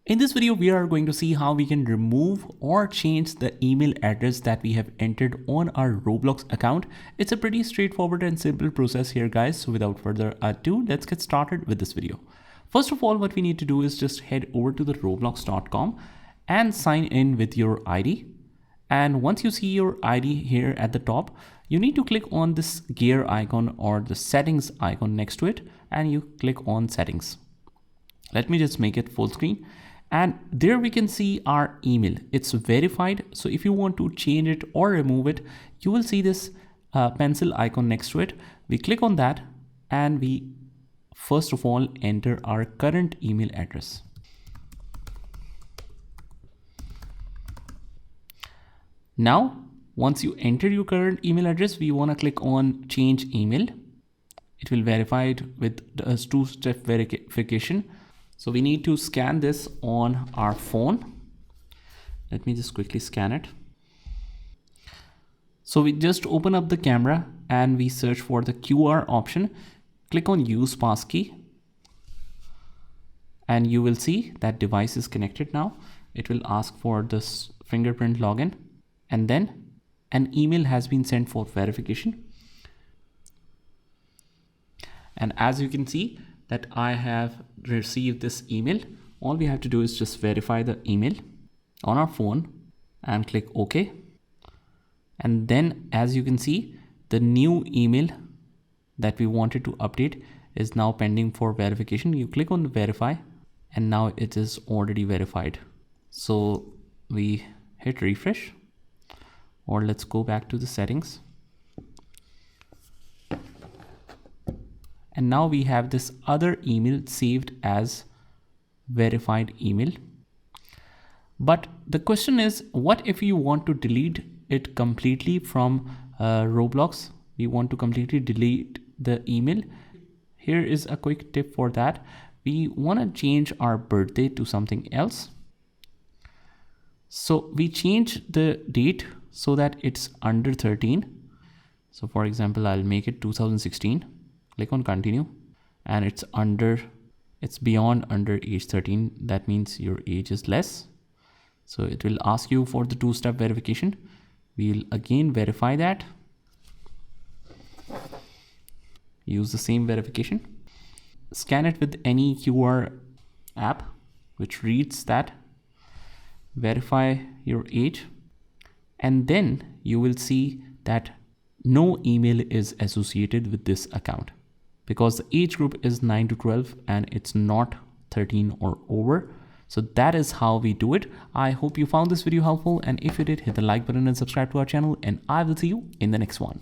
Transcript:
In this video, we are going to see how we can remove or change the email address that we have entered on our Roblox account. It's a pretty straightforward and simple process here, guys. So without further ado, let's get started with this video. First of all, what we need to do is just head over to the roblox.com and sign in with your ID. And once you see your ID here at the top, you need to click on this gear icon or the settings icon next to it, and you click on settings. Let me just make it full screen. And there we can see our email. It's verified. So if you want to change it or remove it, you will see this pencil icon next to it. We click on that and we first of all enter our current email address. Now, once you enter your current email address, we want to click on change email. It will verify it with a two-step verification. So we need to scan this on our phone. Let me just quickly scan it. So we just open up the camera and we search for the QR option. Click on use passkey. And you will see that device is connected now. It will ask for this fingerprint login. And then an email has been sent for verification. And as you can see, that I have received this email. All we have to do is just verify the email on our phone and click OK. And then as you can see, the new email that we wanted to update is now pending for verification. You click on verify and now it is already verified. So we hit refresh, or let's go back to the settings. And now we have this other email saved as verified email. But the question is, what if you want to delete it completely from Roblox? We want to completely delete the email. Here is a quick tip for that. We want to change our birthday to something else. So we change the date so that it's under 13. So for example, I'll make it 2016. Click on continue, and it's beyond under age 13. That means your age is less. So it will ask you for the two-step verification. We'll again verify that. Use the same verification. Scan it with any QR app which reads that. Verify your age. And then you will see that no email is associated with this account, because the age group is 9 to 12 and it's not 13 or over. So that is how we do it. I hope you found this video helpful, and if you did, hit the like button and subscribe to our channel, and I will see you in the next one.